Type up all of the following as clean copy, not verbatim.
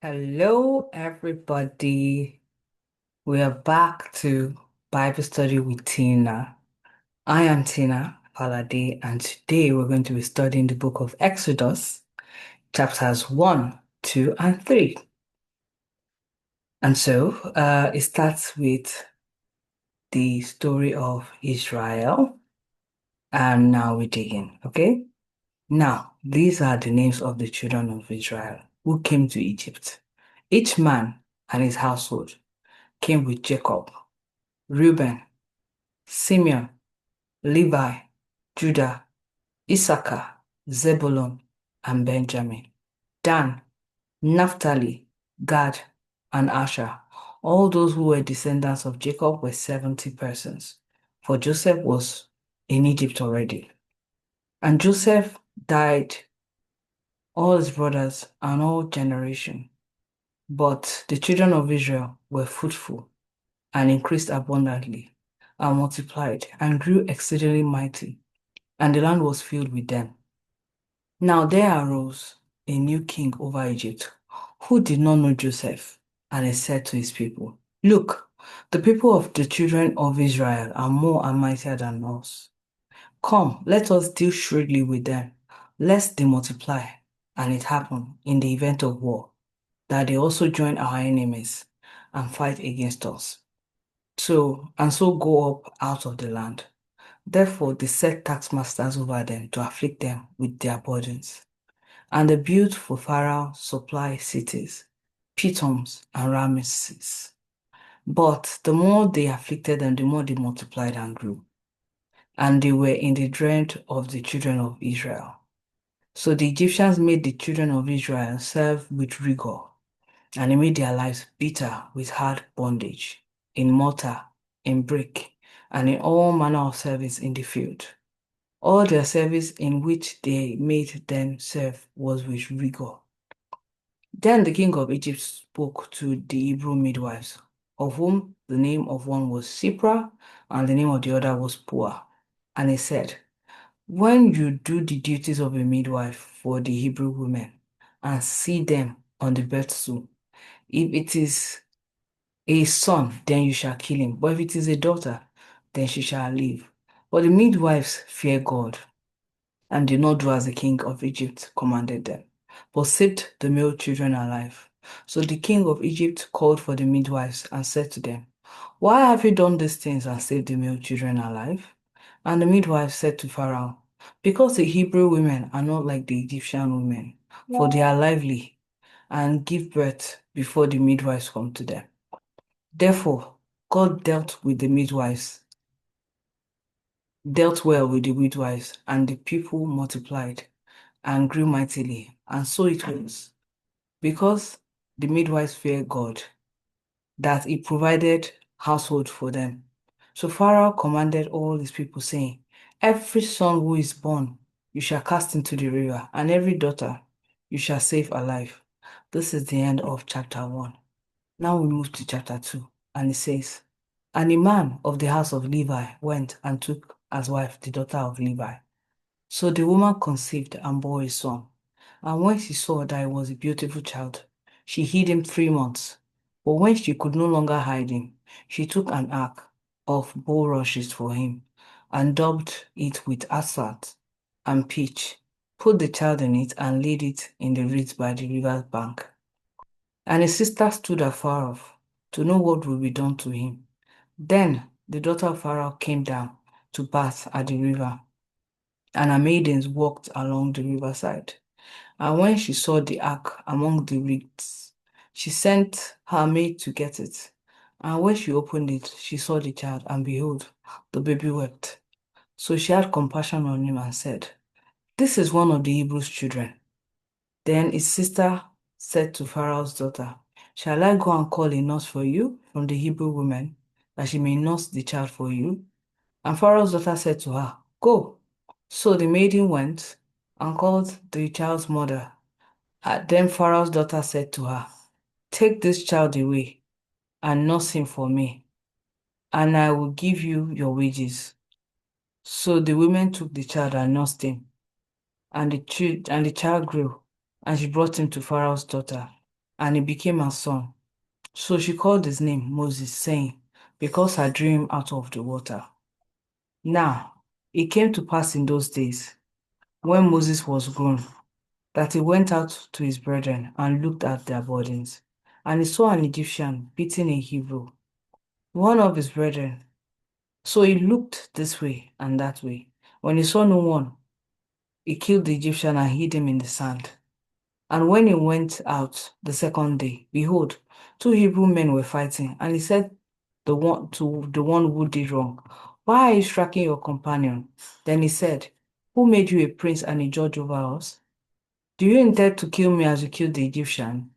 Hello, everybody. We are back to Bible study with Tina. I am Tina Falade, and today we're going to be studying the book of Exodus, chapters 1, 2, and 3. And so it starts with the story of Israel, and now we dig in, okay? Now, these are the names of the children of Israel who came to Egypt. Each man and his household came with Jacob, Reuben, Simeon, Levi, Judah, Issachar, Zebulun, and Benjamin, Dan, Naphtali, Gad, and Asher. All those who were descendants of Jacob were 70 persons, for Joseph was in Egypt already. And Joseph died, all his brothers, and all generation. But the children of Israel were fruitful and increased abundantly, and multiplied, and grew exceedingly mighty, and the land was filled with them. Now there arose a new king over Egypt, who did not know Joseph, and he said to his people, Look, the people of the children of Israel are more and mightier than us. Come, let us deal shrewdly with them, lest they multiply. And it happened in the event of war, that they also join our enemies and fight against us. So go up out of the land. Therefore, they set taskmasters over them to afflict them with their burdens. And they built for Pharaoh supply cities, Pitoms, and Ramesses. But the more they afflicted them, the more they multiplied and grew. And they were in the dread of the children of Israel. So the Egyptians made the children of Israel serve with rigor, and they made their lives bitter with hard bondage, in mortar, in brick, and in all manner of service in the field. All their service in which they made them serve was with rigor. Then the king of Egypt spoke to the Hebrew midwives, of whom the name of one was Sipra, and the name of the other was Puah. And he said, When you do the duties of a midwife for the Hebrew women, and see them on the birth stool, if it is a son, then you shall kill him. But if it is a daughter, then she shall live. But the midwives fear God and did not do as the king of Egypt commanded them, but saved the male children alive. So the king of Egypt called for the midwives and said to them, Why have you done these things and saved the male children alive? And the midwives said to Pharaoh, Because the Hebrew women are not like the Egyptian women, for they are lively and give birth before the midwives come to them. Therefore, God dealt well with the midwives, and the people multiplied and grew mightily. And so it was, because the midwives feared God, that he provided household for them. So Pharaoh commanded all his people, saying, Every son who is born you shall cast into the river, and every daughter you shall save alive. This is the end of chapter 1. Now we move to chapter 2, and it says, And a man of the house of Levi went and took as wife the daughter of Levi. So the woman conceived and bore a son. And when she saw that it was a beautiful child, she hid him 3 months. But when she could no longer hide him, she took an ark of bulrushes for him, and daubed it with asphalt and pitch, put the child in it, and laid it in the reeds by the river's bank. And his sister stood afar off to know what would be done to him. Then the daughter of Pharaoh came down to bath at the river, and her maidens walked along the riverside. And when she saw the ark among the reeds, she sent her maid to get it. And when she opened it, she saw the child, and behold, the baby wept. So she had compassion on him and said, This is one of the Hebrews' children. Then his sister said to Pharaoh's daughter, Shall I go and call a nurse for you from the Hebrew women, that she may nurse the child for you? And Pharaoh's daughter said to her, Go. So the maiden went and called the child's mother. Then Pharaoh's daughter said to her, Take this child away and nurse him for me, and I will give you your wages. So the women took the child and nursed him, and the child grew, and she brought him to Pharaoh's daughter. and he became her son. So she called his name Moses, saying, because I drew him out of the water. Now, it came to pass in those days, when Moses was grown, that he went out to his brethren and looked at their burdens. And he saw an Egyptian beating a Hebrew, one of his brethren. So he looked this way and that way. When he saw no one, he killed the Egyptian and hid him in the sand. And when he went out the second day, behold, two Hebrew men were fighting. And he said the one who did wrong, why are you striking your companion? Then he said, who made you a prince and a judge over us? Do you intend to kill me as you killed the Egyptian?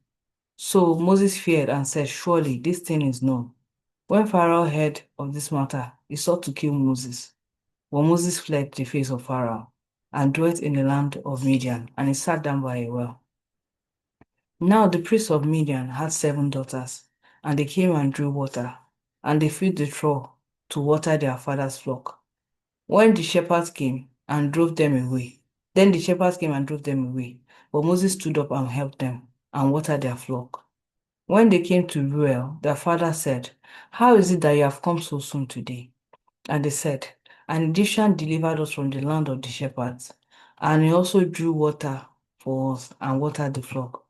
So Moses feared and said, surely this thing is known. When Pharaoh heard of this matter, he sought to kill Moses. But Moses fled the face of Pharaoh and dwelt in the land of Midian, and he sat down by a well. Now the priest of Midian had 7 daughters, and they came and drew water, and they filled the trough to water their father's flock. When the shepherds came and drove them away, then the shepherds came and drove them away, but Moses stood up and helped them and watered their flock. When they came to Ruel, their father said, how is it that you have come so soon today? And they said, an Egyptian delivered us from the land of the shepherds, and he also drew water for us and watered the flock.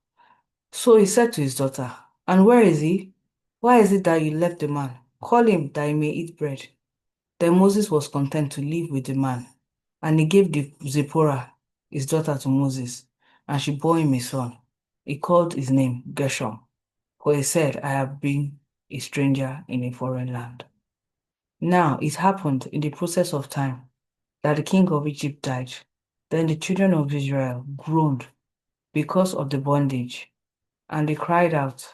So he said to his daughter, and where is he? Why is it that you left the man? Call him that he may eat bread. Then Moses was content to live with the man, and he gave Zipporah, his daughter, to Moses, and she bore him a son. He called his name Gershom, for he said, I have been a stranger in a foreign land. Now it happened in the process of time that the king of Egypt died. Then the children of Israel groaned because of the bondage, and they cried out,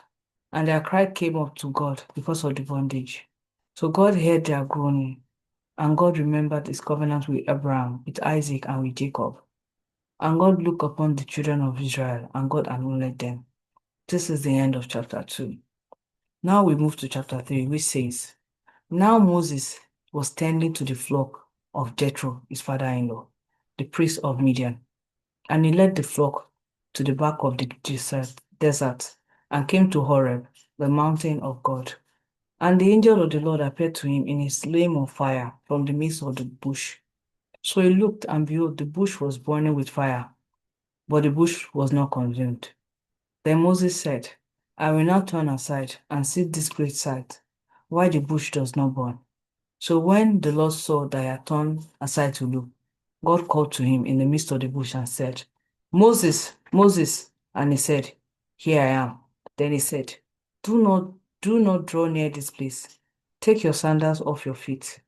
and their cry came up to God because of the bondage. So God heard their groaning, and God remembered his covenant with Abraham, with Isaac, and with Jacob. And God looked upon the children of Israel, and God acknowledged them. This is the end of chapter 2. Now we move to chapter 3, which says, now Moses was tending to the flock of Jethro, his father-in-law, the priest of Midian, and he led the flock to the back of the desert and came to Horeb, the mountain of God. And the angel of the Lord appeared to him in a flame of fire from the midst of the bush. So he looked, and behold, the bush was burning with fire, but the bush was not consumed. Then Moses said, I will now turn aside and see this great sight, why the bush does not burn. So when the Lord saw that he had turned aside to look, God called to him in the midst of the bush and said, Moses, Moses. And he said, here I am. Then he said, do not draw near this place. Take your sandals off your feet,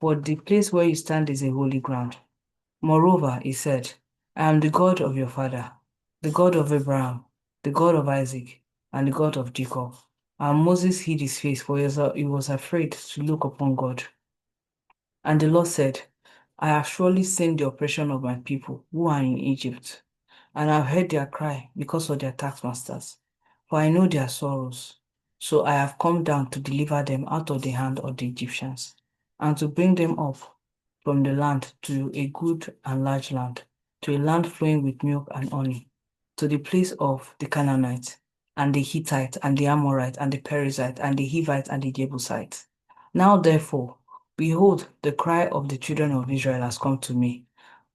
for the place where you stand is a holy ground. Moreover, he said, I am the God of your father, the God of Abraham, the God of Isaac, and the God of Jacob. And Moses hid his face, for he was afraid to look upon God. And the Lord said, I have surely seen the oppression of my people who are in Egypt, and I have heard their cry because of their taskmasters, for I know their sorrows. So I have come down to deliver them out of the hand of the Egyptians, and to bring them up from the land to a good and large land, to a land flowing with milk and honey, to the place of the Canaanites, and the Hittite, and the Amorite, and the Perizzite, and the Hivite, and the Jebusite. Now therefore, behold, the cry of the children of Israel has come to me,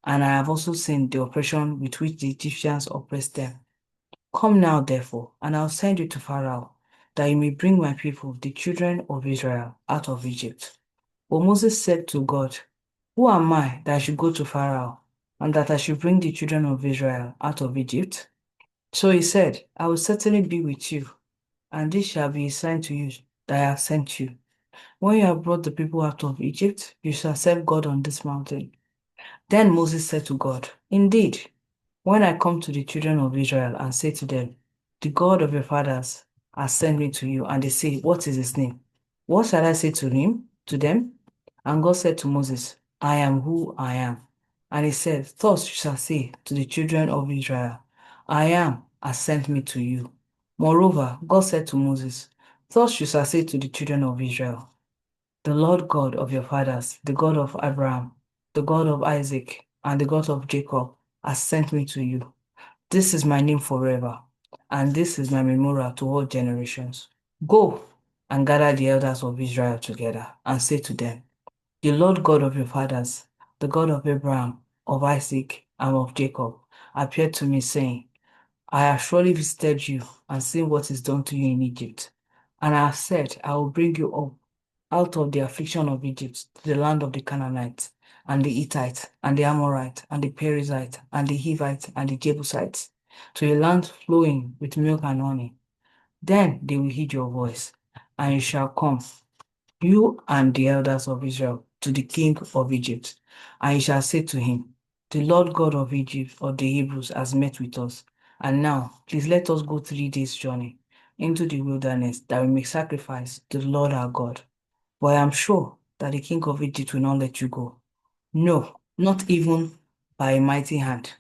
and I have also seen the oppression with which the Egyptians oppressed them. Come now, therefore, and I'll send you to Pharaoh, that you may bring my people, the children of Israel, out of Egypt. But Moses said to God, who am I that I should go to Pharaoh, and that I should bring the children of Israel out of Egypt? So he said, I will certainly be with you, and this shall be a sign to you that I have sent you. When you have brought the people out of Egypt, you shall serve God on this mountain. Then Moses said to God, indeed, when I come to the children of Israel and say to them, the God of your fathers has sent me to you, and they say, what is his name? What shall I say to him, to them? And God said to Moses, I am who I am. And he said, thus you shall say to the children of Israel, I am has sent me to you. Moreover, God said to Moses, thus you shall say to the children of Israel, the Lord God of your fathers, the God of Abraham, the God of Isaac, and the God of Jacob, has sent me to you. This is my name forever. and this is my memorial to all generations. Go and gather the elders of Israel together and say to them, the Lord God of your fathers, the God of Abraham, of Isaac, and of Jacob, appeared to me, saying, I have surely visited you and seen what is done to you in Egypt. And I have said, I will bring you up out of the affliction of Egypt to the land of the Canaanites, and the Hittites, and the Amorites, and the Perizzite, and the Hivites, and the Jebusites, to a land flowing with milk and honey. Then they will heed your voice, and you shall come, you and the elders of Israel, to the king of Egypt, and you shall say to him, the Lord God of Egypt, of the Hebrews, has met with us. And now, please let us go 3 days' journey into the wilderness, that we may sacrifice to the Lord our God. But I am sure that the king of Egypt will not let you go. No, not even by a mighty hand.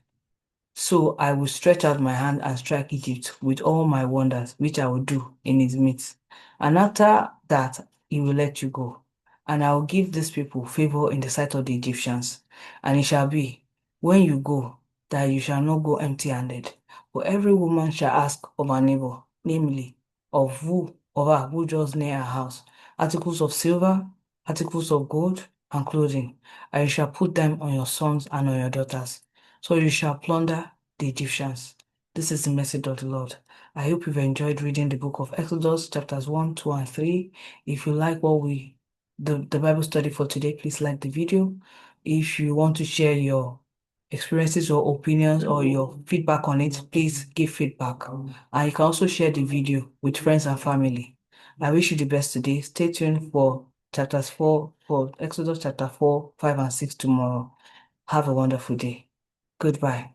So I will stretch out my hand and strike Egypt with all my wonders, which I will do in his midst. And after that, he will let you go. And I will give these people favor in the sight of the Egyptians. And it shall be, when you go, that you shall not go empty-handed. For every woman shall ask of her neighbor, namely, of her who draws near her house, articles of silver, articles of gold, and clothing. And you shall put them on your sons and on your daughters. So you shall plunder the Egyptians. This is the message of the Lord. I hope you've enjoyed reading the book of Exodus, chapters 1, 2, and 3. If you like the Bible study for today, please like the video. If you want to share your experiences or opinions or your feedback on it, please give feedback. And you can also share the video with friends and family. I wish you the best today. Stay tuned for Exodus chapter 4, 5, and 6 tomorrow. Have a wonderful day. Goodbye.